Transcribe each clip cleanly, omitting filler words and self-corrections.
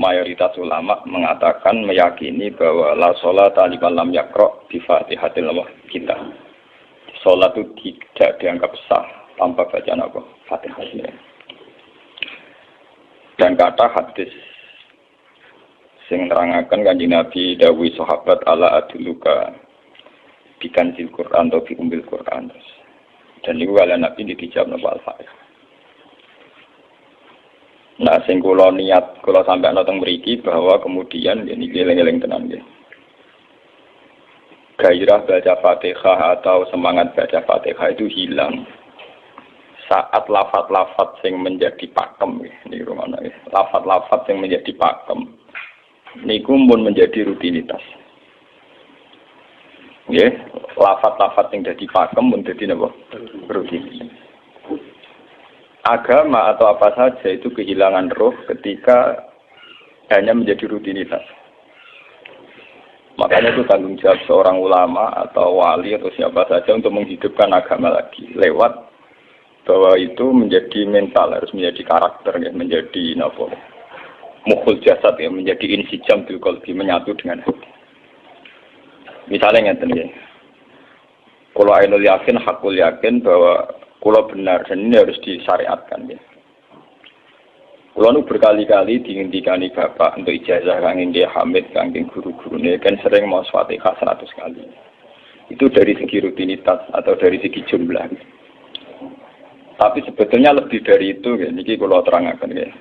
mayoritas ulama mengatakan meyakini bahwa la sholata liman lam yaqra bi Fatihatil Kitab. Salat itu tidak dianggap sah tanpa bacaan apa? Fatihah. Dan kata hadis sing nerangaken Kanjeng Nabi dawuh sahabat ala aduluka bikanzil Quran atau bi umbil Quran. Dan niku kala Nabi dijawab napa Al-Fatihah. Nah, sing kula niat kula sampeyan teng mriki bahwa kemudian ini eling-eling tenan nggih. Gairah baca Fatihah atau semangat baca Fatihah itu hilang saat lafaz-lafaz yang menjadi pakem niki rumono nggih. Lafaz-lafaz yang menjadi pakem niku pun menjadi rutinitas. Nggih, lafaz-lafaz yang dadi pakem pun dadi napa? Rutinitas. Agama atau apa saja itu kehilangan roh ketika hanya menjadi rutinitas. Makanya itu tanggung jawab seorang ulama atau wali atau siapa saja untuk menghidupkan agama lagi lewat bahwa itu menjadi mental, harus menjadi karakter, ya, menjadi mukhul jasad, ya, menjadi insijam bil qalbi, menyatu dengan hati. Misalnya ngeten ya. Kalau ainul yakin, hakul yakin bahwa kalau benar, dan ini harus disyariatkan ya. Kalau nu berkali-kali dihentikan bapak untuk ijazah kanging dia Hamid, kanging guru-gurunya kan sering mau Fatihah 100 kali. Itu dari segi rutinitas atau dari segi jumlah. Tapi sebetulnya lebih dari itu, ya. Niki kalau terangkan ya.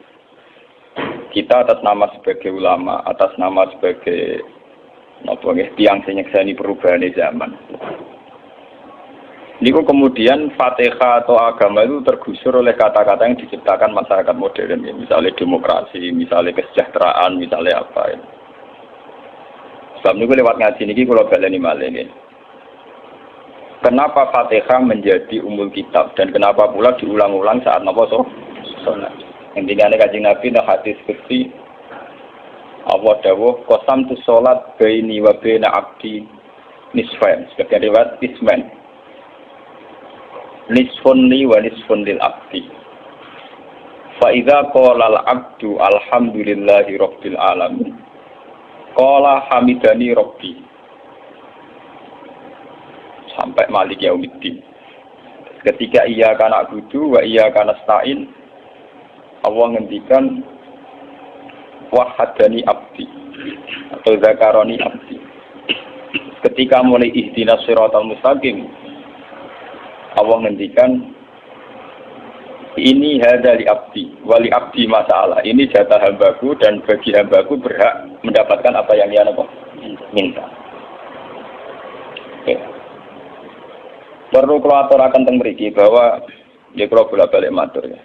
Kita atas nama sebagai ulama, atas nama sebagai tiang senyekseni perubahan zaman. Niku kemudian Fatihah atau agama itu tergusur oleh kata-kata yang diciptakan masyarakat modern, ya. Misalnya demokrasi, misalnya kesejahteraan, misalnya apa. Ya. Sebab niku lewat ngaji niki kalau baleni malih nggih. Kenapa Fatihah menjadi umul kitab dan kenapa pula diulang-ulang saat napa salat? Intinya Kanjeng Nabi nek hadis qudsi Allah dawuh qasamtu sholat baini wa baina abdi nisfain. Sebagai riwayat isman. Nisfun li wa nisfun lil abdi. Fa idza qala al abdu alhamdulillahi rabbil alamin. Qala hamidani rabbi. Sampai malik yaumiddin. Ketika ia kana abudu wa ia kana nasta'in, Allah ngendikan wahadani abdi atau zakaroni abdi. Ketika mulai ihdinas siratal mustaqim, Allah ngendikan ini hadza li abdi wali abdi masalah. Ini jatah hambaku dan bagi hambaku berhak mendapatkan apa yang dia minta. Oke. Perlu kula aturaken teng mriki bahwa ya kula bolak-balik matur ya.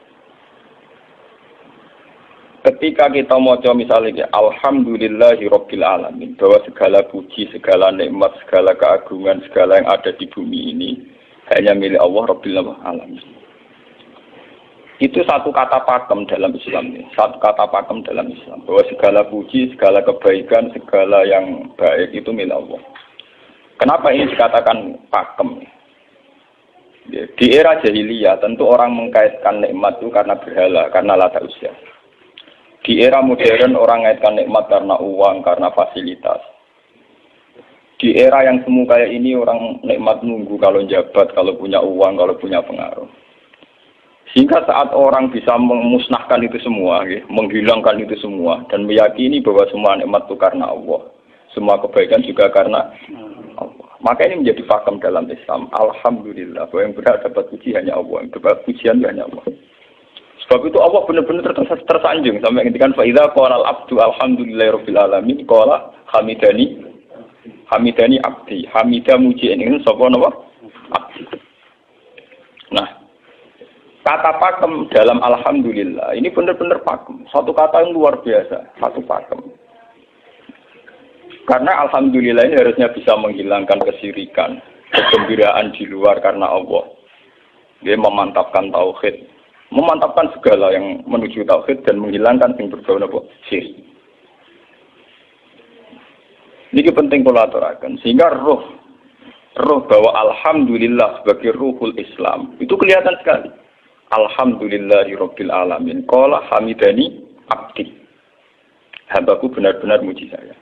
Ketika kita maca misalnya alhamdulillahi rabbil alamin, bahwa segala puji, segala nikmat, segala keagungan, segala yang ada di bumi ini hanya milik Allah Rabbil Alamin. Itu satu kata pakem dalam Islam. Satu kata pakem dalam Islam. Bahwa segala puji, segala kebaikan, segala yang baik itu milik Allah. Kenapa ini dikatakan pakem? Di era jahiliyah tentu orang mengkaitkan nikmat itu karena berhala, karena lata usia. Di era modern orang mengaitkan nikmat karena uang, karena fasilitas. Di era yang semu kayak ini orang nikmat nunggu kalau jabat, kalau punya uang, kalau punya pengaruh. Sehingga saat orang bisa memusnahkan itu semua, menghilangkan itu semua, dan meyakini bahwa semua nikmat itu karena Allah. Semua kebaikan juga karena Allah. Maka ini menjadi pakem dalam Islam. Alhamdulillah, bahwa yang berhak dapat puji hanya Allah, yang dapat pujian hanya Allah. Sebab itu Allah benar-benar tersanjung. Sampai ketika fa'idha qala al-abdu alhamdulillahirabbil alamin qala hamidani abdi, hamidah muji ini sapa napa? Abdi. Nah, kata pakem dalam alhamdulillah ini benar-benar pakem. Satu kata yang luar biasa, satu pakem. Karena alhamdulillah ini harusnya bisa menghilangkan kesyirikan, kegembiraan di luar karena Allah. Dia memantapkan tauhid, memantapkan segala yang menuju tauhid dan menghilangkan yang berbau napa? Syirik. Ini penting kalau aturakan, sehingga roh bahwa alhamdulillah sebagai ruhul Islam itu kelihatan sekali. Alhamdulillahirabbil alamin. Qala hamidani abdi. Hambaku benar-benar muji saya.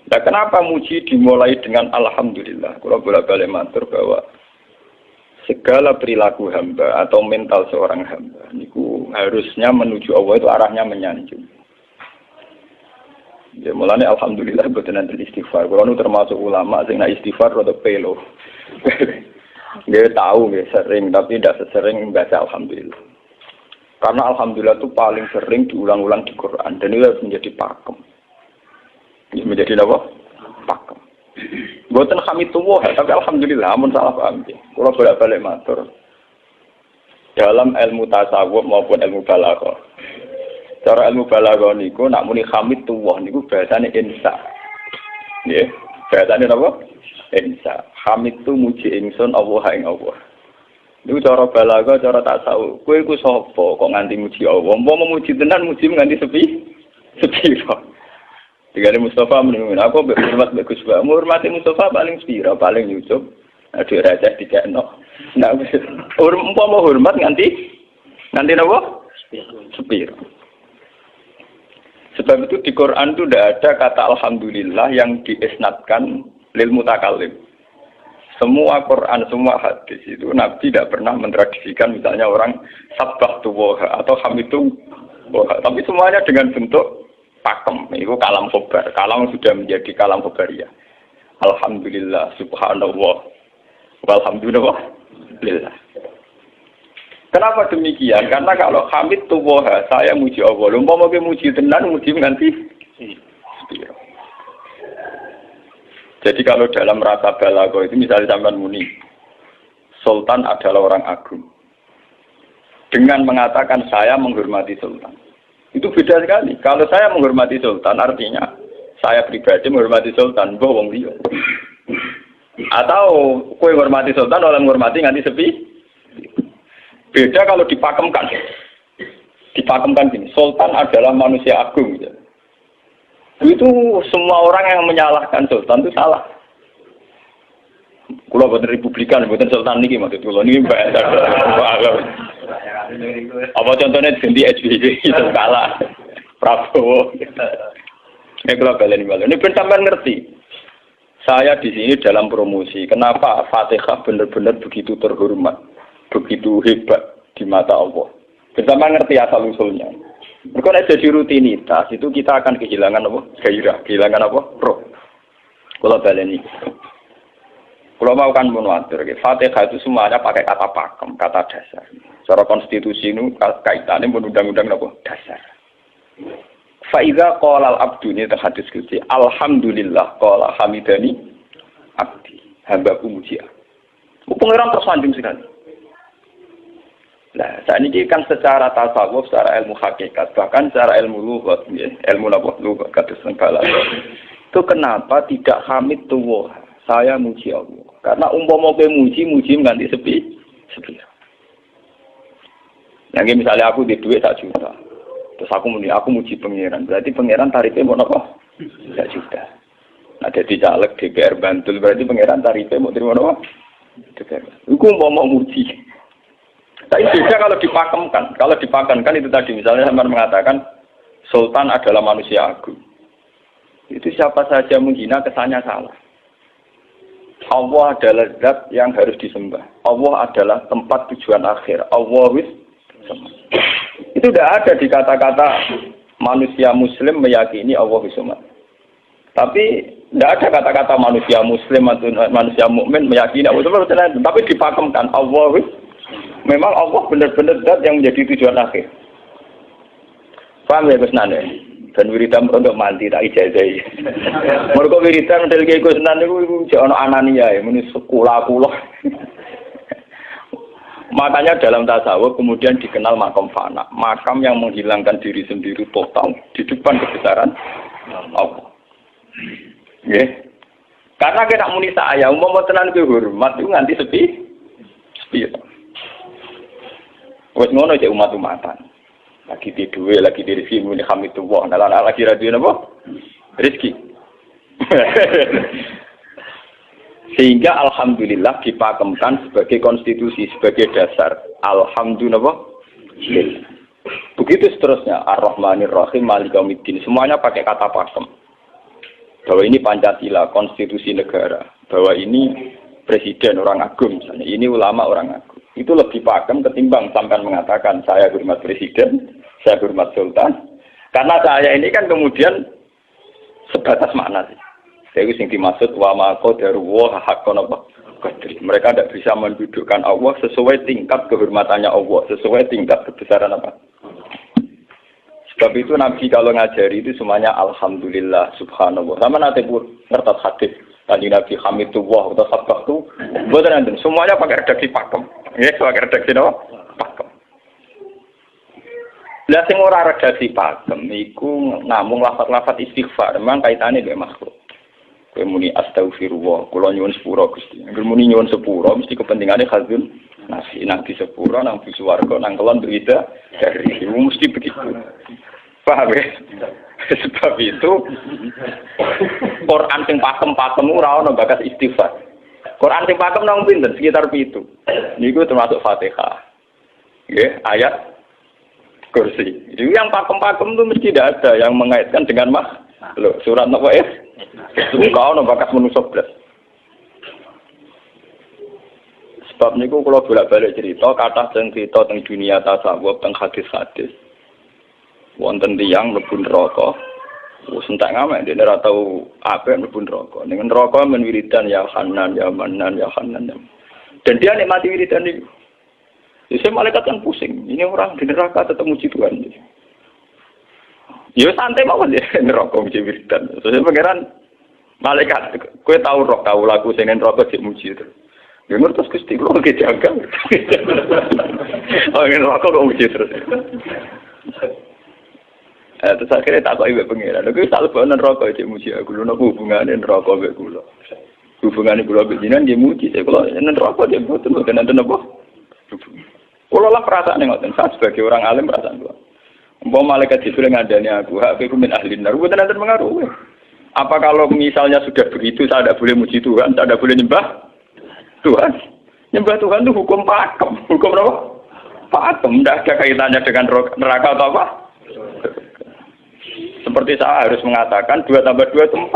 Nah, kenapa muji dimulai dengan alhamdulillah? Kalau bolak-balik matur bahwa segala perilaku hamba atau mental seorang hamba niku harusnya menuju Allah itu arahnya menyanjung. Ya mulane alhamdulillah boten enten istighfar. Kalau nu termasuk ulama sing nak istighfar rada pelo. Dia tahu dia sering tapi tidak sesering membaca alhamdulillah. Karena alhamdulillah itu paling sering diulang-ulang di Quran dan itu harus menjadi pakem. Menjadi apa? Pakem. Boten hamidullah, tapi alhamdulillah amun salah paham. Kalau bolak-balik matur dalam ilmu tasawuf maupun ilmu balaghah. Cara ilmu balaghah niku nak muni hamidullah niku bahasane insa. Nggih, bahasane apa? Insa. Hamid tu muji ingsun Allah ing Allah. Niku cara balaghah, cara tasawuf. Kowe iku sapa kok nganti muji Allah? Apa memuji tenan muji nganti sepi? Digane Mustafa menunggu aku hormat bagus banget. Hormati Mustafa paling spira, paling nyucup. Aduh raja dikekno. Nah, umpama hormat nganti napa? Spira. Sebab itu di Quran itu tidak ada kata alhamdulillah yang diisnadkan lil mutakallim. Semua Quran, semua hadis itu Nabi tidak pernah mentradisikan misalnya orang sabbahtu wa atau hamidu wa. Tapi semuanya dengan bentuk pakem, itu kalam khobar. Kalam sudah menjadi kalam khobariyah. Alhamdulillah, subhanallah, walhamdulillah. Kenapa demikian? Karena kalau hamid tuwoha, saya muji Allah. Lumpah mau muji tenan, muji nanti. Jadi kalau dalam rasa balaghah itu misalnya sampean muni, Sultan adalah orang agung. Dengan mengatakan saya menghormati Sultan. Itu beda sekali. Kalau saya menghormati Sultan, artinya saya pribadi menghormati Sultan, mbah wong liya. Atau kowe menghormati Sultan, oleh menghormati nganti sepi. Beda kalau dipakemkan. Dipakemkan gini, Sultan adalah manusia agung. Gitu. Itu semua orang yang menyalahkan Sultan itu salah. Kalau buatan Republikan, buatan Sultan ini maksud kalau ini bahasa. Apa contohnya ganti SBY itu kalah Prabowo. Ini kalau kalian ini sampai ngerti. Saya di sini dalam promosi. Kenapa Fatihah benar-benar begitu terhormat, begitu hebat di mata Allah. Bersama ngerti asal usulnya. Kalau jadi rutinitas itu kita akan kehilangan apa? Gairah, kehilangan apa? Roh. Kalau kalian ini. Kalau mau kan mengatur, Fatihah itu semuanya pakai kata pakem, kata dasar. Secara konstitusi itu kaitannya undang-undang apa? Dasar. Faiza qala al-abdu ini terhadis kunci. Alhamdulillah qala hamidani abdi. Hambaku muji aku. Pengiran tersanjung sekali. Nah, saat ini kan secara tasawuf, secara ilmu hakikat, bahkan secara ilmu lughat, ilmu lughat kata segala. Itu kenapa tidak hamid tuwah? Saya muji Allah. Karena umpama kowe muji nganti sepi. Yang misalnya aku di duit 1 juta. Terus aku muji pangeran. Berarti pangeran tarifnya mau apa? 1 juta. Nah, jadi caleg DPR Bantul berarti pangeran tarifnya mau terima apa? DPR. Iku umpama muji. Tapi beda kalau dipakemkan. Kalau dipakemkan itu tadi misalnya sampean mengatakan Sultan adalah manusia agung. Itu siapa saja menghina kesannya salah. Allah adalah zat yang harus disembah. Allah adalah tempat tujuan akhir. Allah wis. Itu tidak ada di kata-kata manusia muslim meyakini Allah wisumat. Tapi tidak ada kata-kata manusia muslim atau manusia mukmin meyakini Allah wisumat. Tapi dipakemkan Allah wis. Memang Allah benar-benar zat yang menjadi tujuan akhir. Paham ya Gus Nane? Dan wiridan untuk mandi tak ijazahi. Mergo wiridan model kaya Gus Nane iku jek ana anania ya muni sekula-kula. Makanya dalam tasawuf kemudian dikenal makam fana, makam yang menghilangkan diri sendiri total di depan kebesaran Allah. Nggih. Karena kita muni saya umpama tenan ke hormat itu nganti sepi. Wes ngono cek umat-umatan. Lagi di duwe, lagi di rezeki muni hamidullah. Nah, lagi radio napa? Rezeki. Sehingga alhamdulillah dipakemkan sebagai konstitusi, sebagai dasar. Alhamdulillah. Begitu seterusnya, Ar-Rahmanir Rahim, Maliki Yaumiddin, semuanya pakai kata pakem. Bahwa ini Pancasila, konstitusi negara, bahwa ini presiden orang agung misalnya, ini ulama orang agung. Itu lebih pakem ketimbang sampai mengatakan saya hormat presiden, saya hormat sultan. Karena saya ini kan kemudian sebatas makna sih. Saya sing dimaksud wa ma qadarullah haqqan qadri. Mereka tidak bisa mendudukkan Allah sesuai tingkat kehormatannya Allah, sesuai tingkat kebesaran apa. Sebab itu Nabi kalau ngajari itu semuanya alhamdulillah subhanallah. Sama nanti pun ngertas hadis tadi Nabi hamidullah atau sabqatu. Bukan nanti semuanya pakai redaksi pakem. Ya, pakai redaksi apa? Pakem. Lah sing ora redaksi pakem iku namung lafaz-lafaz istighfar, memang kaitane dengan makhluk. Kowe muni astagfirullah, kula nyuwun sepura Gusti. Angger muni nyuwun sepura mesti kepentingane khazun nasi nang di sepura nang di swarga nang kelon berita dari mesti begitu. Paham ya? Sebab itu Quran sing pakem-pakem ora ana bakas istighfar. Quran sing pakem nang pinten sekitar 7. Niku termasuk Fatihah. Nggih, ayat kursi. Itu yang pakem-pakem itu mesti tidak ada yang mengaitkan dengan makhluk. Surat apa ya? Kau no bakas manusia belas. Sebab niku kalau bolak-balik cerita, kata cerita tentang dunia tasawuf, tentang hadis-hadis. Wonten tiyang mlebu neraka. Wis entek ngamek dene ora tau apik mlebu neraka. Ning neraka men wiridan ya Hanan ya Manan ya Hanan. Dan dia nikmati wiridan itu. Jadi malaikat kan pusing. Ini orang di neraka tetap muji Tuhan. Ya santai mawon ya neraka muji wiridan. Terus pangeran malaikat kowe tau roh tau lagu sing neraka sik muji itu. Ya ngertos Gusti kula ge jaga. Oh neraka kok muji terus. Terus akhirnya tak kok iwek pengiran. Lha sak lebonan neraka sik muji aku. Lha napa hubungane neraka mek kula? Hubungane kula mek jenengan nggih muji. Kula neraka sik mboten nenten apa? Kalau lah perasaan yang ngoten, saya sebagai orang alim perasaan tua. Umpama malaikat Jibril ngandani aku, aku min ahli nar, bukan nanti mengaruhi. Apa kalau misalnya sudah begitu, saya tidak boleh muji Tuhan, saya tidak boleh nyembah Tuhan. Nyembah Tuhan itu hukum pakem, hukum apa? Pakem, tidak ada kaitannya dengan neraka atau apa? Seperti saya harus mengatakan 2 tambah 2 itu 4.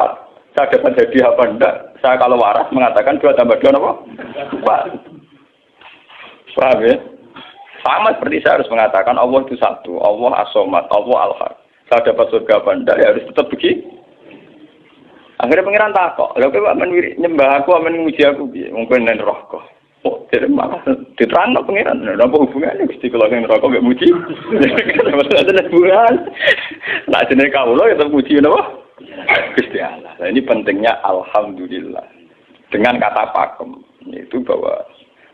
Saya dapat jadi apa enggak? Saya kalau waras mengatakan 2 tambah 2 apa? 4. Paham ya? Sama seperti saya harus mengatakan Allah itu satu, Allah as-somad, Allah al-haq. Saya dapat surga apa enggak, ya harus tetap begitu. Akhirnya pengiran takok, lha kowe nyembah aku, amen muji aku piye? Mungkin nen roh kok. Oh, jadi malah diterangno pengiran. Lha apa hubungannya Gusti kula ning neraka mek muji? Ada hubungan. Nah, jenenge kawula ya tetep muji napa? Gusti Allah. Nah, ini pentingnya alhamdulillah. Dengan kata pakem, itu bahwa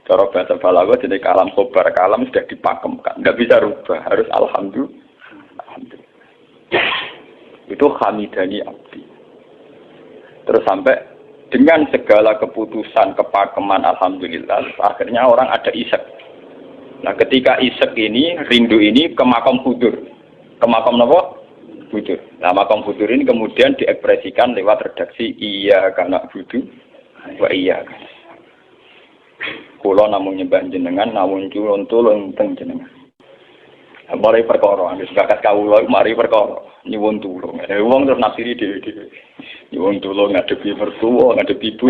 cara bahasa balaghah jadi kalam khobar, kalam sudah dipakemkan, nggak bisa rubah, harus alhamdulillah. Itu hamidani abdi. Terus sampai dengan segala keputusan kepakeman alhamdulillah, akhirnya orang ada isek. Nah ketika isek ini, rindu ini ke makam hudur. Ke makam apa? Hudur. Nah makam hudur ini kemudian diekspresikan lewat redaksi iya kana hudu wa iya kana. Kula namung nyembah jenengan, namung tulung teng jenengan. Mari perkara, wis bakat kawula mari perkara nyuwun tulung. Wong terus nafsiri dhewe-dhewe. Nyuwun tulung ngadepi mertua, ngadepi ibu.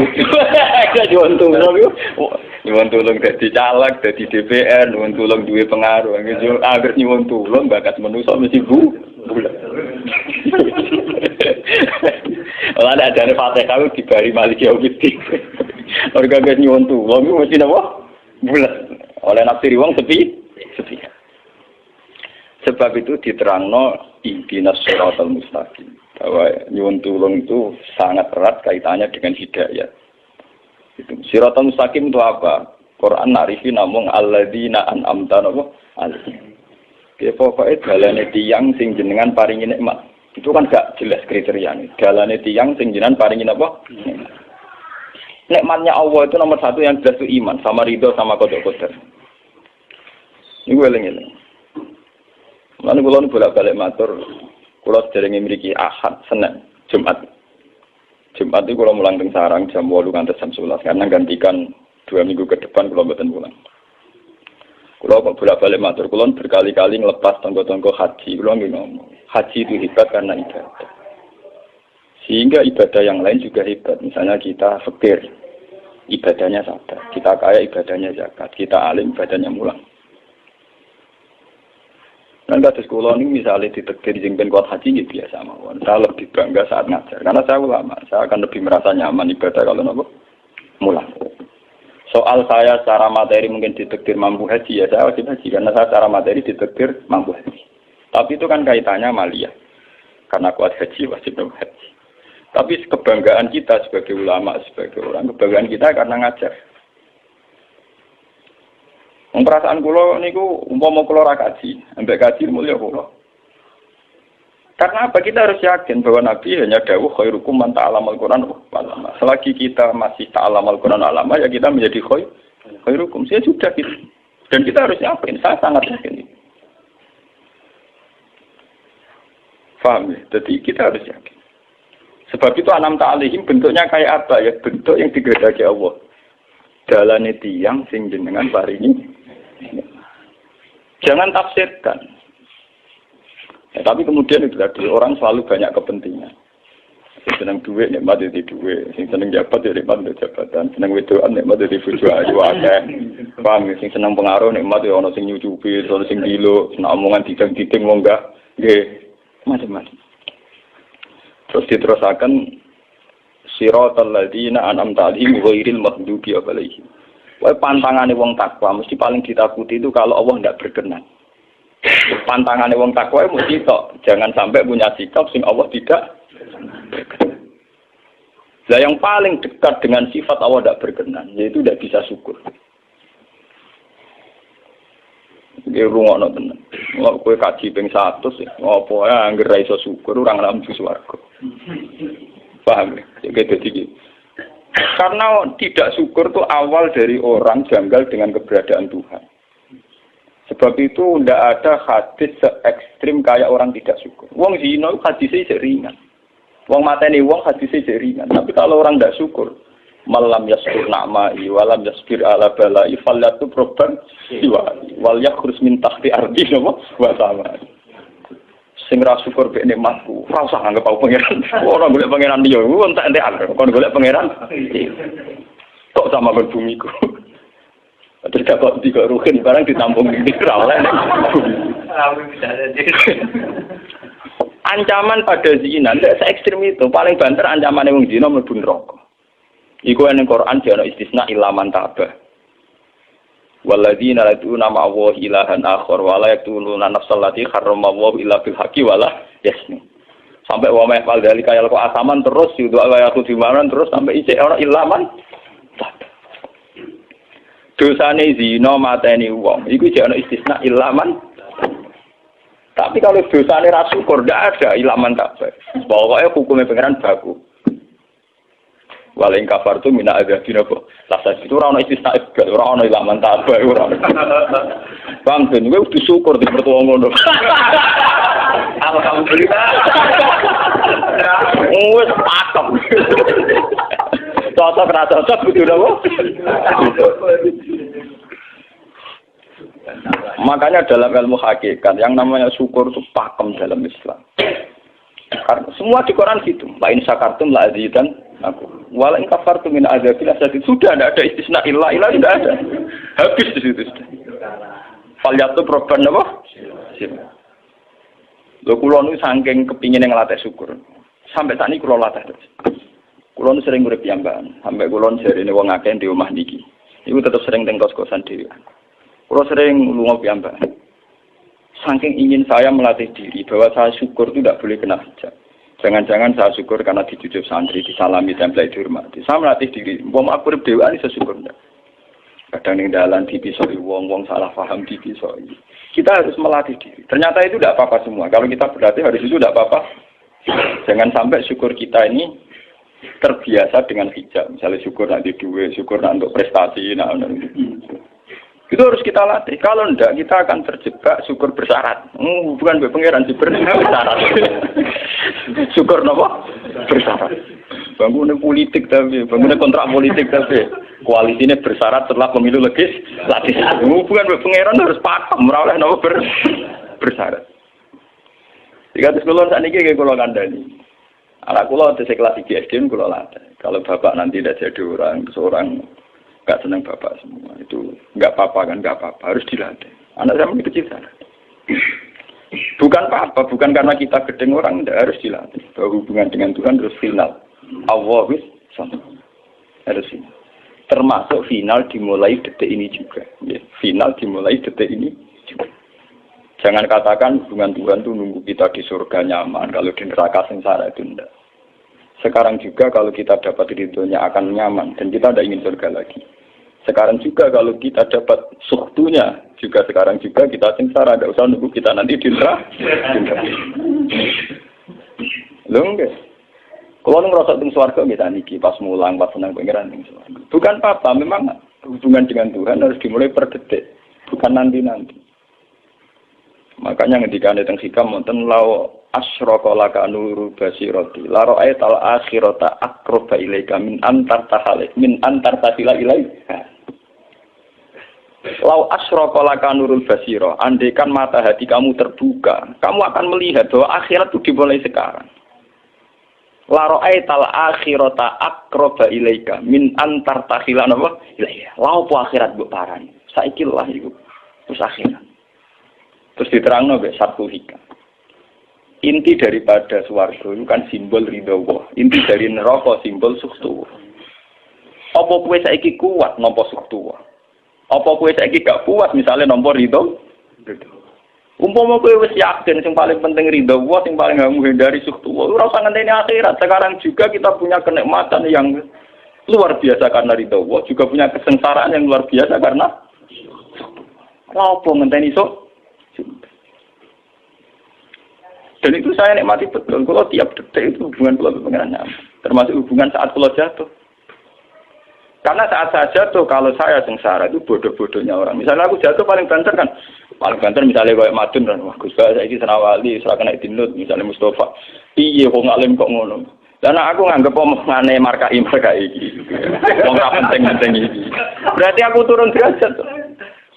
Nyuwun tulung yo. Nyuwun tulung dadi caleg, dadi DPR, nyuwun tulung duwe pengaruh. Angger nyuwun tulung bakat manusa mesti bulat. Ora ada Fatihah dibari Maliki Yaumiddin. Organ nyuwun tulung mesti napa? Bulat. Oleh nafsiri wong sepi. Sebab itu diterangno ihdinas siratal mustaqim. Bahwa nyuwun tulung itu sangat erat kaitannya dengan hidayah. Itu siratal mustaqim itu apa? Quran narifi namung alladzina an'amta alaihim. Oke, pokoknya dalane tiyang sing jenengan paringi nikmat. Itu kan gak jelas kriterianya. Dalane tiyang sing jenengan paringi apa? Nikmatnya Allah itu nomor 1 yang jelas itu iman, sama ridho, sama qada-qadar. Ini gue eling-eling. Lalu kula bolak-balik matur, kula sederenge mriki Ahad, Senin, Jumat. Jumat itu kula mulang teng sarang jam 8 ngantos jam 11 karena gantikan 2 minggu ke depan kula mboten pulang. Kalau kok bolak-balik matur, kalau berkali-kali ngelepas tonggo-tonggo haji, kalau nggak ngomong, haji itu hebat karena ibadah. Sehingga ibadah yang lain juga hebat. Misalnya kita fakir, ibadahnya sabar. Kita kaya, ibadahnya zakat. Kita alim, ibadahnya mulang. Dan kata sekolah ini misalnya ditekdir jengben kuat haji, ya biasa mawon. Saya lebih bangga saat ngajar. Karena saya ulama, saya akan lebih merasa nyaman ibadah kalau nopo mulang. Soal saya secara materi mungkin ditekdir mampu haji, ya saya wajib haji. Karena saya secara materi ditekdir mampu haji. Tapi itu kan kaitannya maliyah. Karena kuat haji, wajib haji. Tapi kebanggaan kita sebagai ulama, sebagai orang, kebanggaan kita karena ngajar. Perasaan kula niku umpama kula ra kaji, ambek kaji mulya kula. Karena apa? Kita harus yakin bahwa Nabi hanya dawuh khairukum man ta'allamal Qur'an ulama. Selagi kita masih ta'allamal Qur'an ulama, ya kita menjadi khairukum. Saya sudah gitu. Dan kita harus yakin, saya sangat yakin. Paham ya? Jadi kita harus yakin. Sebab itu anam ta'alihim bentuknya kayak apa ya? Bentuk yang digedaki Allah. Dalane tiyang sing jenengan paringi. Jangan tafsirkan. Ya, tapi kemudian itu tadi orang selalu banyak kepentingan. Sing seneng duit nikmat di duit, sing seneng jabat ya nikmat di jabatan, seneng wedokan nikmat di bojo ayu akeh. Paham ya? Sing seneng pengaruh nikmat ya ana sing nyucupi, ana sing dilo, seneng omongan didang-diding wong enggak. Nggih, macam-macam. Terus diterusakan siratal ladzina an'amta 'alaihim ghairil maghdubi 'alaihim. Wae pantangane wong takwa mesti paling ditakuti itu kalau Allah tidak berkenan. Pantangane wong takwa mesti tok, jangan sampai punya sikap sing Allah tidak berkenan. Lah yang paling dekat dengan sifat Allah tidak berkenan yaitu tidak bisa syukur. Iki rungokno tenan. Kok kowe kaji ping 100 apa ya anggere ra iso syukur ora ngambu swarga. Paham ya? Jadi karena tidak syukur itu awal dari orang janggal dengan keberadaan Tuhan. Sebab itu tidak ada hadis se-ekstrim kayak orang tidak syukur. Wong zina hadisnya ringan. Wong mateni wong hadisnya ringan. Tapi kalau orang tidak syukur, malam yaskur na'mai walam yasbir ala balai fallatu proban siwai wal yakhrus min tahti ardi wa sama. Sing ra syukur mek nikmatku, ora usah anggap aku pangeran. Ora golek pangeran liya, ku entek-entekan. Kon golek pangeran. Kok sama berbumiku. Terus kok tiga ruhin barang ditampung di ra oleh. Ancaman pada zina, ndak se-ekstrem itu. Paling banter ancamane wong zina mlebu neraka. Iku ning Quran jane istisna ilaman tabah. Walladzina lad'una ma'allahi ilahan akhar wa la yaqtuluna nafsal lati harramallahu illa bil haqqi wa la yasni. Sampai wa ma fal dalika yalqa asaman terus itu ayatu dimanan terus sampai isih ora ilaman. Dosane zina mateni wong iku jek ana istisna ilaman. Tapi kalau dosane ra syukur ndak ada ilaman kabeh. Pokoke hukume pangeran baku. Waling kafar tu mina azabina kok. Lasa itu ora ono istisna ibad, ora ono ilaman tabah ora. Bang ben kowe kudu syukur di mertua ngono. Alhamdulillah. Wes pakem. Cocok ra cocok kudu napa? Makanya dalam ilmu hakikat yang namanya syukur itu pakem dalam Islam. Karena semua di Quran gitu. Lain syakartum la azidan aku. Wala in kafartum min azabil asyad. Sudah tidak ada istisna illa tidak ada. Habis di situ sudah. Fal yatu proban apa? Lho kula nu saking kepingin ngelatih syukur. Sampai saat ini kula latih terus. Kula nu sering urip piyambakan. Sampai kula jarene wong akeh di omah niki. Iku tetep sering teng kos-kosan dhewe. Kula sering lunga piyambakan. Saking ingin saya melatih diri bahwa saya syukur itu tidak boleh kena hijab. Jangan-jangan saya syukur karena dicucuk santri, disalami, tempel dihormati. Saya melatih diri. Wong aku urip dhewean iso syukur ndak. Kadang ning dalan dipisoi wong salah paham dipisoi. Kita harus melatih diri. Ternyata itu tidak apa-apa semua. Kalau kita berlatih harus itu tidak apa-apa. Jangan sampai syukur kita ini terbiasa dengan hijab. Misalnya syukur nanti duit, syukur nanti untuk prestasi, itu harus kita latih. Kalau enggak, kita akan terjebak syukur bersyarat. Bukan pangeran syukur bersyarat. Syukur apa? Bersyarat. bangunan politik tapi bangunan kontrak politik tapi koalisinya bersyarat setelah pemilu legislatif. Hubungan pangeran harus pakem ora oleh napa bersyarat. Jika sekolah saat ini kayak kalau kandani, anak kulo di kelas 3 SD kulo latih. Kalau bapak nanti tidak jadi seorang nggak senang bapak semua itu nggak apa-apa kan nggak apa-apa harus dilatih. Anak saya masih kecil sana. Bukan apa-apa, bukan karena kita gedeng orang tidak harus dilatih. Bahwa hubungan dengan Tuhan terus final. Allah sama harus final. Termasuk final dimulai detik ini juga. Ya, final dimulai detik ini juga. Jangan katakan hubungan Tuhan itu nunggu kita di surga nyaman, kalau di neraka sengsara itu tidak. Sekarang juga kalau kita dapat ridhonya akan nyaman dan kita tidak ingin surga lagi. Sekarang juga kalau kita dapat suhtunya, juga sekarang juga kita sengsara, tidak usah nunggu kita nanti di neraka. Lho nggih. Kalau ngerasa teng swarga kita niki pas mulang pas senang pengiran teng swarga. Bukan apa, memang hubungan dengan Tuhan harus dimulai per detik, bukan nanti-nanti. Makanya ketika ada teng hikam wonten law asyraka laka nuru basirati la ra'aital akhirata aqraba ilaika min antar tasila ilaika. Lau asyraka laka nurul basira, andaikan mata hati kamu terbuka, kamu akan melihat bahwa akhirat itu dimulai sekarang. La ra'aital akhirata aqraba ilaika min antar tasila ilaika. Lau po akhirat mbok parani. Saiki lah iku wis akhirat. Terus diterangno mek satu hikam. Inti daripada swarga itu kan simbol ridho Allah. Inti dari neraka simbol suktu. Apa kowe saiki kuat nampa suktu? Apa kowe saiki gak kuat misalnya nampa ridho? Umpama kowe wis yakin sing paling penting ridho Allah, sing paling gak menghindari suktu. Ora usah ngenteni akhirat. Sekarang juga kita punya kenikmatan yang luar biasa karena ridho Allah, juga punya kesengsaraan yang luar biasa karena apa ngenteni sok? Dan itu saya nikmati betul. Kalau tiap detik itu hubungan kalau pengeran nyaman. Termasuk hubungan saat kalau jatuh. Karena saat saya jatuh, kalau saya sengsara itu bodoh-bodohnya orang. Misalnya aku jatuh paling banter kan. Paling banter misalnya kayak Madun kan. Wah Gus Bah saya ini senawali, serah kena dinut. Misalnya Mustafa. Iya kok ngalim kok ngono. Karena aku nganggep omongannya markai ini. Wong gak penting-penting ini. Berarti aku turun derajat.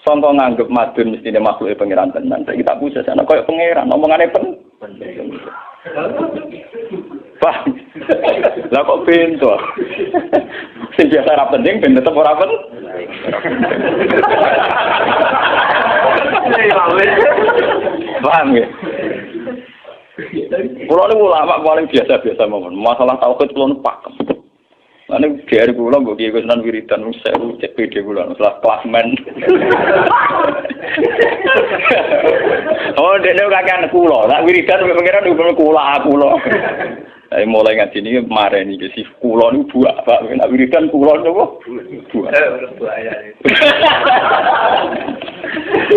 Contoh nganggep Madun mestinya makhluk pengiran tenan. Saya kita pusat sana kayak pengiran. Omongannya Pak, lah kok pintu? Sing biasa ora penting ben tetep ora penting. Paham ya? Kulo niku ulama paling biasa-biasa mawon. Masalah tauhid kulo pakem. Ane biar kula mbok iki Gunan wiridan wis sewu cek PD kula salah klasmen. Oh, dene kakean kula. Nek wiridan pengiran kula. Ayo mulai ngaji ini mareni ke si kula niku buak Pak. Nek wiridan kula niku buak.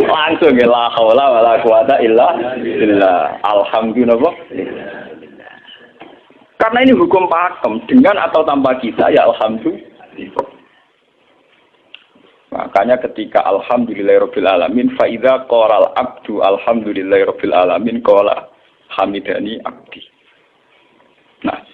Langsung la haula wala quwata illa billah. Alhamdulillah. Karena ini hukum pakem, dengan atau tanpa kita, ya alhamdulillah. Makanya ketika alhamdulillahirabbil alamin, fa idza qala al-abdu alhamdulillahirabbil alamin qala hamidani abdi. Nah,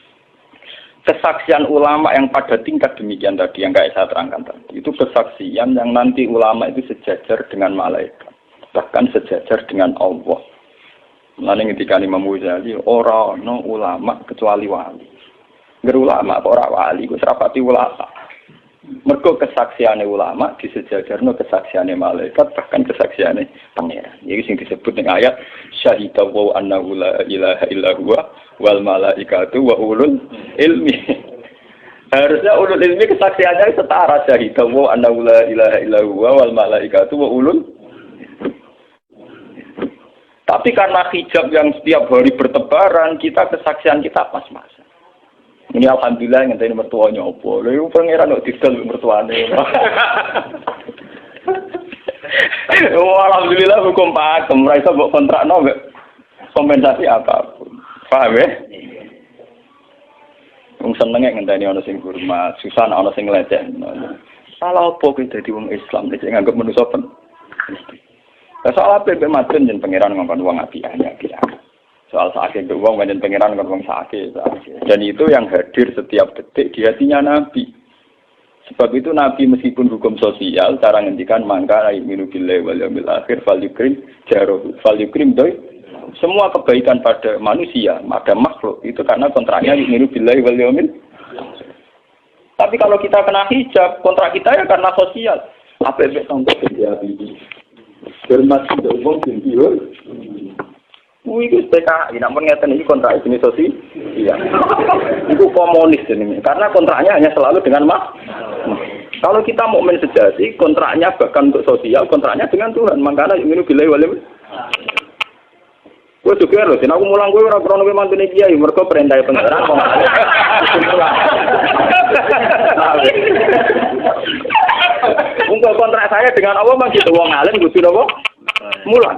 kesaksian ulama yang pada tingkat demikian tadi yang kayak saya terangkan tadi, itu kesaksian yang nanti ulama itu sejajar dengan malaikat, bahkan sejajar dengan Allah. Lalu ketika Imam Ghazali orang no ulama kecuali wali. Ulama apa orang wali? Gue serapati ulama. Mergo kesaksiannya ulama disejajarno kesaksiannya malaikat bahkan kesaksiannya pangeran. Jadi sing disebut dengan ayat syahida wa annahu la ilaha illa huwa wal malaikatu wa ulul ilmi. Harusnya ulul ilmi kesaksiannya setara syahida wa annahu la ilaha illa huwa wal malaikatu wa ulul. Tapi karena hijab yang setiap hari bertebaran, kita kesaksian kita pas-pasan. Ini alhamdulillah ngenteni mertuanya opo. Lha iku pangeran kok didol mertuane. Alhamdulillah hukum pakem, ora iso mbok kontrakno mbek kompensasi apapun. Paham ya? Wong senenge ngenteni ana sing hormat, susah ana sing nglecehno. Salah opo kuwi dadi wong Islam nek nganggep manusa pen. Soal apa yang Madun dan pangeran ngomong uang api hanya bilang. Soal sakit itu uang banyak pengiran ngomong sakit. Dan itu yang hadir setiap detik di hatinya Nabi. Sebab itu Nabi meskipun hukum sosial, cara ngendikan mangka aiminu billahi wal yaumil akhir falyukrim jarohu falyukrim doi. Semua kebaikan pada manusia, pada makhluk itu karena kontraknya aiminu billahi wal yaumil. Tapi kalau kita kena hijab, kontrak kita ya karena sosial. Apa efek tanggung jawab ini? Hormat tidak uang tinggi. Itu PKI, namun ngeten ini kontrak jenis sosial. Iya. Itu komunis ini, karena kontraknya hanya selalu dengan Kalau kita mukmin sejati, kontraknya bahkan untuk sosial, kontraknya dengan Tuhan. Makanya ingin billahi wal yaumil. Gue juga loh, aku mulang gue orang krono memang tuh kiai, mereka perintah pengeran. Untuk kontrak saya dengan Allah masih wong alim, gue sudah kok mulang.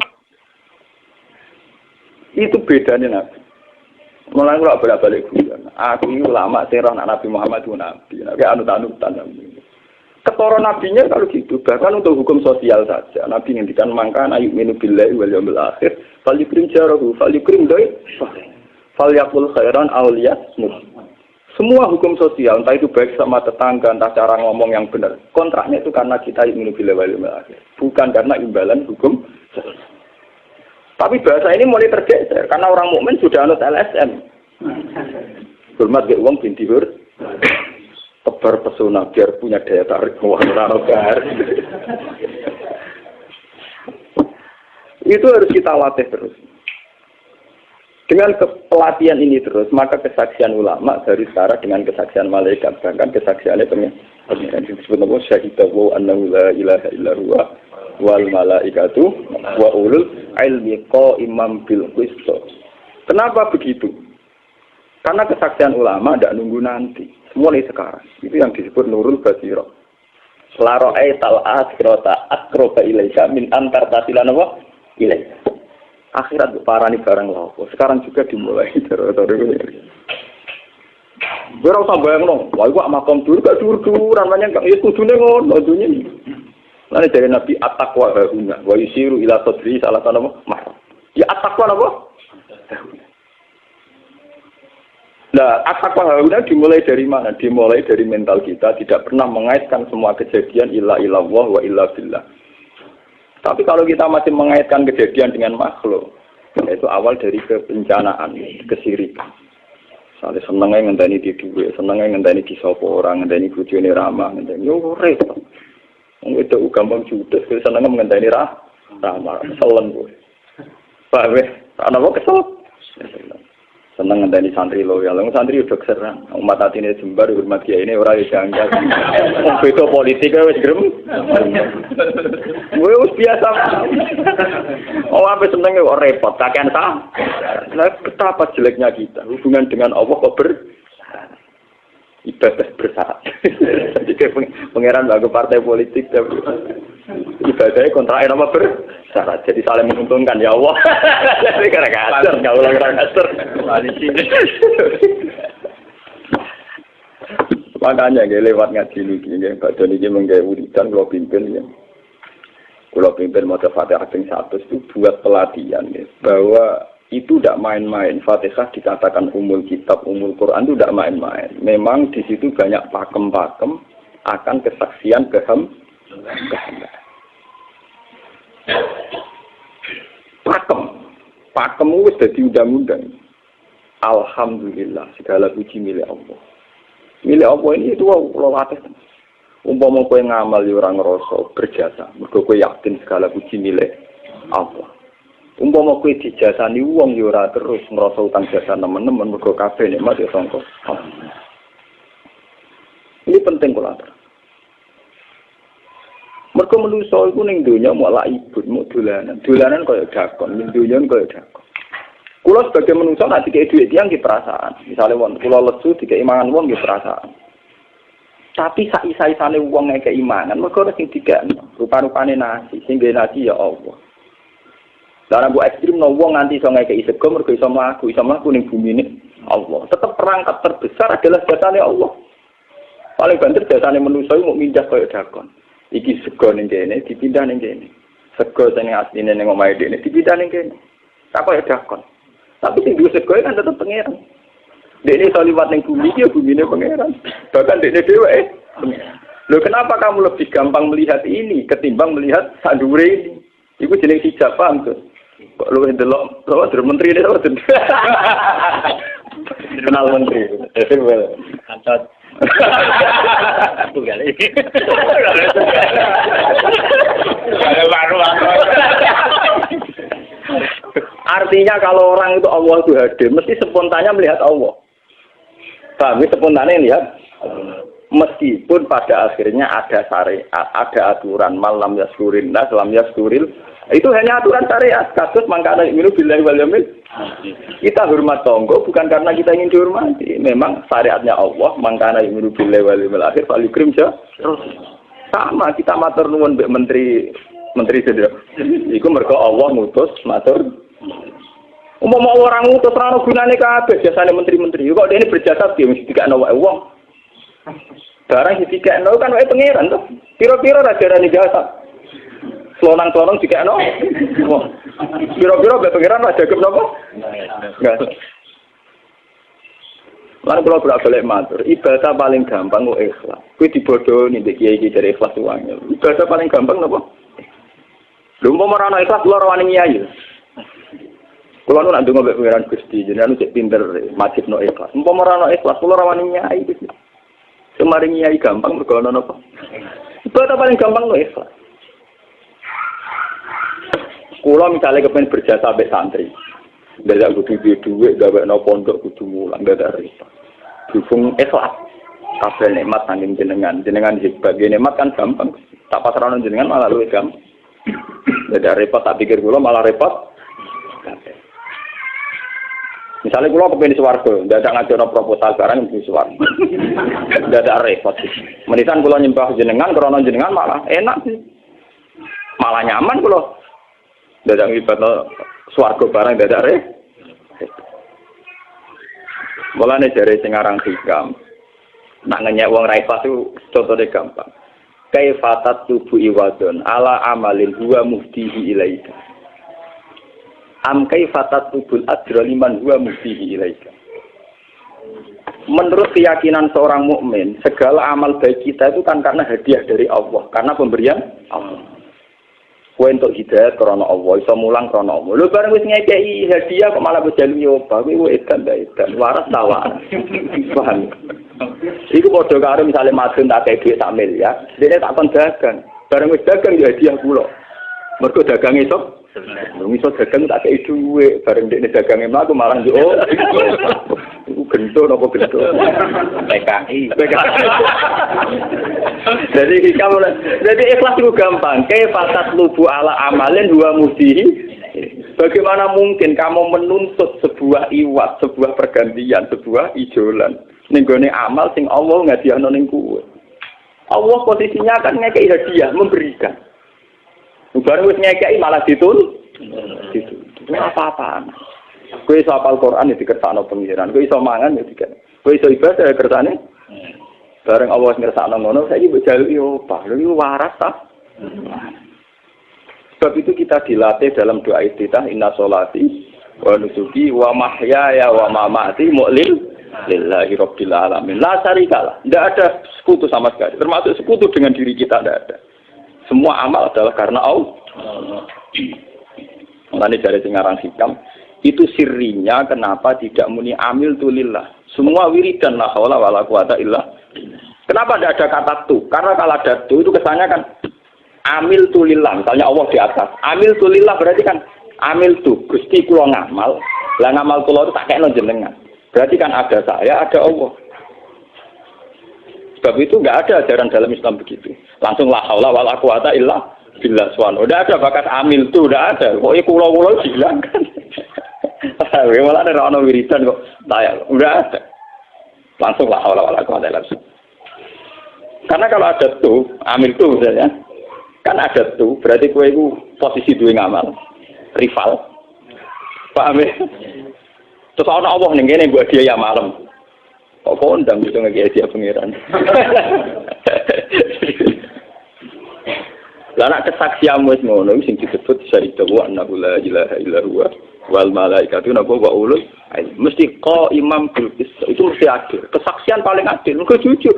Itu bedanya Nabi. Mulai kalau bolak-balik aku ini ulama serah Nabi Muhammad itu Nabi. Nabi anut-anutan. Ketara nabinya kalau gitu, bahkan untuk hukum sosial saja. Nabi ngendikan mangkan ayyuminu billahi wal yaumil akhir, falyukrim jarahu, falyukrim doi, falyakul khairan awliyasmut. Semua hukum sosial, entah itu baik sama tetangga, entah cara ngomong yang benar. Kontraknya itu karena kita ayyuminu billahi wal yaumil akhir, bukan karena imbalan hukum sosial. Tapi bahasa ini mulai tergeser karena orang mukmin sudah anut LSM. Hormat ke uang binti hur, tebar pesona biar punya daya tarik uang ranogar. Itu harus kita latih terus. Dengan pelatihan ini terus, maka kesaksian ulama dari sekarang dengan kesaksian malaikat, bahkan kesaksiannya pengen disebut nama syahidahu annahu la ilaha illa huwa wal malaikatu wa ulul ilmi qaiman bil qist. Kenapa begitu? Karena kesaksian ulama tidak nunggu nanti, mulai sekarang. Itu yang disebut nurul basira. Selaroe tal akhirata akroba ilaika min antar tasilan apa? Ilaika. Akhirat parani barang lapo. Sekarang juga dimulai terus. Ora usah bayangno, wae kok makom dur gak dur-duran namanya gak ya kudune ngono dunya. Lan dari Nabi at-taqwa huna wa yusiru ila sadri salah satu mah. Ya at-taqwa apa? Nah, at-taqwa huna dimulai dari mana? Dimulai dari mental kita, tidak pernah mengaitkan semua kejadian illa illallah wa illa billah. Tapi kalau kita masih mengaitkan kejadian dengan makhluk, itu awal dari kebencanaan, kesirikan. Soalnya senengnya ngenteni di duwe, senengnya ngenteni di sopo orang, ngenteni bojone ramah, ngenteni yo repot. Wong itu gampang judes, senengnya ngenteni ramah, selen kowe. Paham ya? Ana kok kesel. Seneng ngenteni santri loyal, santri udah keserang. Umat atine jembar hormat kiai ini ora iso janggal. Wong beda politik wis grem. Wis biasa. Oh, apa seneng kok repot, kakean ta. Lah betapa jeleknya kita hubungan dengan Allah kok ibadah bersyarat. Jadi pangeran bagi partai politik ibadahnya kontraknya apa bersyarat. Jadi saling menguntungkan ya Allah. Jadi karena kasar, nggak ulang kasar. Makanya nggak lewat ngaji nih, Pak Doni ini menggawe wiridan kalau pimpin ya. Kalau pimpin mata Fatihah yang 1 itu buat pelatihan ya, bahwa itu tidak main-main. Fatihah dikatakan umul kitab, umul Quran itu tidak main-main. Memang di situ banyak pakem-pakem akan kesaksian kehendak. Pakem itu sudah diundang-undang. Alhamdulillah, segala puji milik Allah. Milik Allah ini itu Allah latih. Umpama kowe ngamal ya ora ngrasa berjasa, mergo kowe yakin segala puji milik Allah. Umpama kowe dijasani wong ya ora terus ngrasa utang jasa nemen-nemen mergo kabeh nikmat ya sangka. Ini penting kula atur. Mergo manusa iku ning donya malah ibut muk dolanan. Dolanan kaya dakon, ning donya kaya dakon. Kula sebagai manusa nek dikek dhuwit tiyang nggih perasaan. Misale wong kula lesu dikek imangan wong nggih perasaan. Tapi sak-isa-isane wong nek keimanan mergo sing dikekno rupa-rupane nasi, sing nggih nasi ya Allah. Lah nek ekstrem no wong nganti iso ngekeki sego mergo iso mlaku ning bumi ini Allah. Tetap perangkat terbesar adalah jasane Allah. Paling banter jasane manusa iku mung mindah kaya dakon. Iki sego ning kene dipindah ning kene. Sego sing asline ning omahe dene dipindah ning kene. Tak kaya dakon. Tapi sing duwe sego kan tetep pangeran. Dekne iso liwat ning bumi iki bumine pangeran. Bahkan dekne dhewe pangeran. Loh kenapa kamu lebih gampang melihat ini ketimbang melihat sadure ini? Iku jeneng hijab paham tuh. Kok lu ndelok menteri ini apa? Kenal menteri. Kantor. Tunggal iki. Artinya kalau orang itu Allah itu hadir, mesti spontannya melihat Allah. Paham? Spontannya lihat. Meskipun pada akhirnya ada syariat, ada aturan malam yaskurin nas, lam yaskuril. Itu hanya aturan syariat. Kasus mangkana minu billahi wal yaumil. Kita hormat tonggo bukan karena kita ingin dihormati. Memang syariatnya Allah mangkana minu billahi wal yaumil akhir fal yukrim terus. Sama kita matur nuwun mbek menteri sedaya. Iku mergo Allah ngutus matur. Umpama orang ngutus ora ono gunane kabeh jasane menteri-menteri. Kok dene berjasa piye mesti dikakno wae wong. Barang dikakno kan wae pangeran to. Pira-pira ra jarane jasa. Selonang-selonang dikakno. Wong. Pira-pira wae pangeran ra jagep napa? Enggak. Lan kula bolak-balik matur, ibadah paling gampang kok ikhlas. Kuwi dibodohi nek kiai iki dari ikhlas wae. Ibadah paling gampang napa? Lha umpama ora ana ikhlas kula ora wani nyai. Kula nu nak ndonga mbek pangeran Gusti, jenengan cek pinter majibno ikhlas. Umpama ora ana ikhlas kula ora wani nyai. Semari nyai gampang mergo ana napa? Ibadah paling gampang kok ikhlas. Kula misalnya kepen berjasa mbek santri. Dadak kudu duwe gawekno pondok kudu mulang dadak repot. Dukung ikhlas. Kabeh nikmat saking jenengan hebat. Nikmat kan gampang. Tak pasrahno jenengan malah luwih gampang. Dadak repot tak pikir kula malah repot. Misalnya kula kepen swarga, dadak ngajono proposal barang di swarga. Dadak repot. Menitan kula nyembah jenengan krana jenengan malah enak sih. Malah nyaman kula. Dadak ngibadno swarga barang dadak repot. Mulane jare sing aran hikam. Nak ngenyek wong ra ikhlas itu contone gampang. Kaifatat tubu iwadon ala amalin huwa muftihi ilaika. Am kaifatat tubul ajra liman huwa muftihi ilaika. Menurut keyakinan seorang mukmin, segala amal baik kita itu kan karena hadiah dari Allah, karena pemberian Allah. Kowe entuk hidayah krana Allah, iso mulang krana Allah. Lho bareng wis ngekeki hadiah kok malah bojalu yo, kowe edan waras ta waras. Paham? Iku padha karo misale madun tak kei dhuwit sak miliar, dene tak kon dagang. Bareng wis dagang ya hadiah kula. Mergo dagang iso dagang tak kei dhuwit, bareng dene dagange mlaku malah yo. Iku gento napa gento? PKI. Jadi ikhlas itu gampang. Kaifatat lubu ala amalin huwa muftihi. Bagaimana mungkin kamu menuntut sebuah iwat, sebuah pergantian, sebuah ijolan ning gone amal sing Allah ngadihno ning kowe. Allah posisinya kan ngekeki hadiah, memberikan. Bareng wis ngekeki malah ditul. Itu apa-apaan. Kowe iso hafal Quran ya dikersakno pengiran, kowe iso mangan ya dikene. Kowe iso ibadah ya kersane. Bareng Allah ngersakno ngono, saiki mbok jaluki opah. Lho waras ta? Sebab itu kita dilatih dalam doa iftitah inna sholati wa nusuki wa mahyaya wa mamati lillahi rabbil alamin. La syarikalah. Tidak ada sekutu sama sekali. Termasuk sekutu dengan diri kita tidak ada. Semua amal adalah karena Allah. Mulane dari sing aran hikam itu sirrinya kenapa tidak muni amil tulillah. Semua wiridan la haula wala quwata illa. Kenapa tidak ada kata tu? Karena kalau ada tu itu kesannya kan amil tulillah. Misalnya Allah di atas. Amil tulillah berarti kan amil tu. Gusti kula ngamal. Lah ngamal kula itu tak kena jenengan. Berarti kan ada saya, ada Allah. Sebab itu enggak ada ajaran dalam Islam begitu. Langsung la haula wala quwata illa billah subhanahu. Enggak ada bakat amil tu, enggak ada. Pokoknya kula-kula dihilangkan. Malah ada orang wiridan kok tayang, udah ada. Langsung lah awal-awal aku ada langsung. Karena kalau ada tuh, amil tuh misalnya, kan ada tuh, berarti kue itu posisi dua ngamal, rival. Paham ya? Terus orang Allah nih gini buat dia ya malam. Kok kondang gitu nggak dia pengiran. Lah nak kesaksian wis ngono sing disebut syahida wa annahu la ilaha illa huwa wal malaikatu napa wa ulul ilmi. Mesti imam bil qist. Itu mesti adil. Kesaksian paling adil mergo jujur.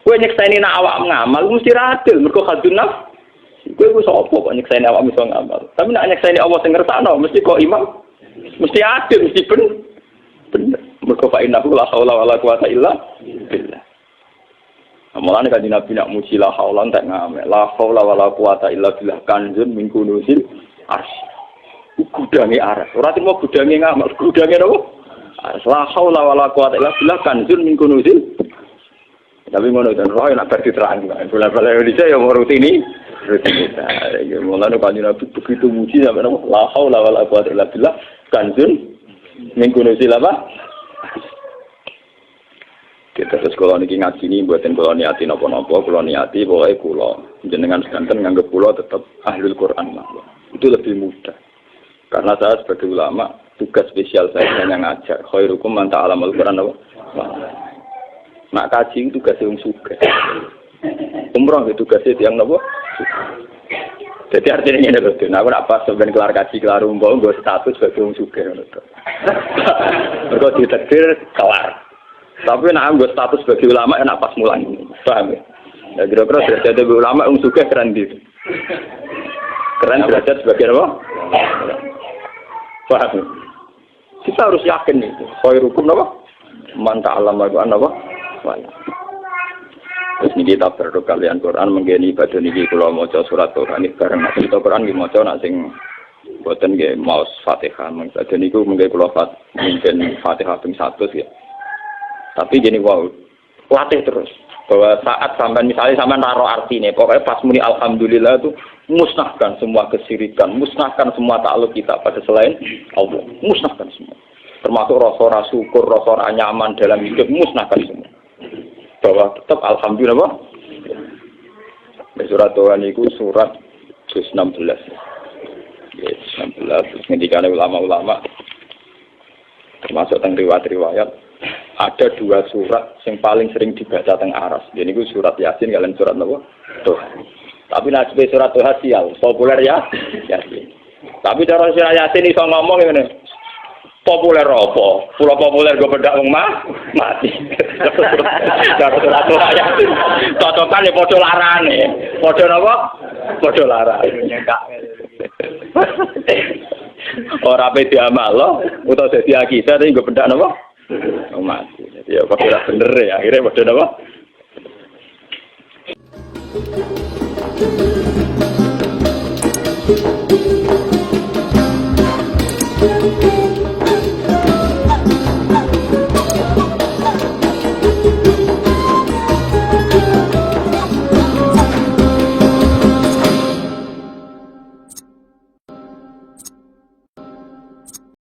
Kowe nyekseni nak awak ngamal mesti adil mergo khadun nafs. Kowe wis apa kok nyekseni awak iso ngamal. Tapi nak nyekseni Allah sing ngersakno mesti imam mesti adil, mesti bener. Mergo fa innahu la haula wala quwata illa billah. Mulane kan Nabi nak muji la haula entek ngamek. La haula wala quwata illa billah kanjun min kunuzil arsy. Gudange aras. Ora timo gudange ngamek, gudange napa? La haula wala quwata illa billah kanjun min kunuzil. Tapi ngono dan roh nak berarti terang. Bola-bola Indonesia yang rutini. Ya mulane kan Nabi begitu muji sampe napa? La haula wala quwata illa billah kanjun min kunuzil apa? Kita terus kalau niki ngaji ini buatin kalau niati nopo-nopo, kalau niati pokoknya kulo jenengan sedanten nganggep kulo tetap ahlul Quran lah. Itu lebih mudah. Karena saya sebagai ulama tugas spesial saya hanya ngajar. Khairukum man ta'allamal Quran apa? Nak kaji itu tugas yang sugih. Umroh itu tugasnya yang nopo? Jadi artinya ini loh, aku nak pas sebenarnya kelar kaji kelar umroh gue status sebagai orang sugih. Mereka ditakdir kelar. Tapi nak ambil status sebagai ulama enak pas mulan, paham ya? Ya kira-kira derajat sebagai ulama suka keren gitu. Keren derajat sebagai apa? Paham ya? Kita harus yakin itu. Khairukum apa? Man ta'allama Al-Qur'an apa? Terus ini kita berdoa kalian Quran menggeni ibadah niki kula maca surat Quran iki bareng maca Quran nggih maca nak sing boten nggih maos Fatihah. Jadi niku mengke kula mungkin Fatihah ping 100 ya. Tapi gini wow, latih terus. Bahwa saat sampai misalnya sampai naruh artinya, pokoknya pas muni alhamdulillah itu musnahkan semua kesirikan, musnahkan semua takluk kita pada selain Allah, musnahkan semua. Termasuk rasa syukur, rasa nyaman dalam hidup, musnahkan semua. Bahwa tetap alhamdulillah. Surat Tuhan itu surat 16. Yes, 16. Ngendikane ulama-ulama termasuk tentang riwayat-riwayat. Ada dua surat yang paling sering dibaca teng aras. Jadi itu surat Yasin kalian surat apa? Tuhan. Tapi nasib surat Tuhan sial, populer ya Yasin. Tapi cara surat Yasin iso ngomong ngene. Populer apa? Pulau populer gue bedak wong mati. Cara surat Tuhan Yasin. Cocokan ya padha larane. Padha napa? Padha larane. Ora pe diamal utawa dadi akidah tapi gue bedak napa? Mati. Jadi ya kok ora bener ya. Akhirnya padha napa?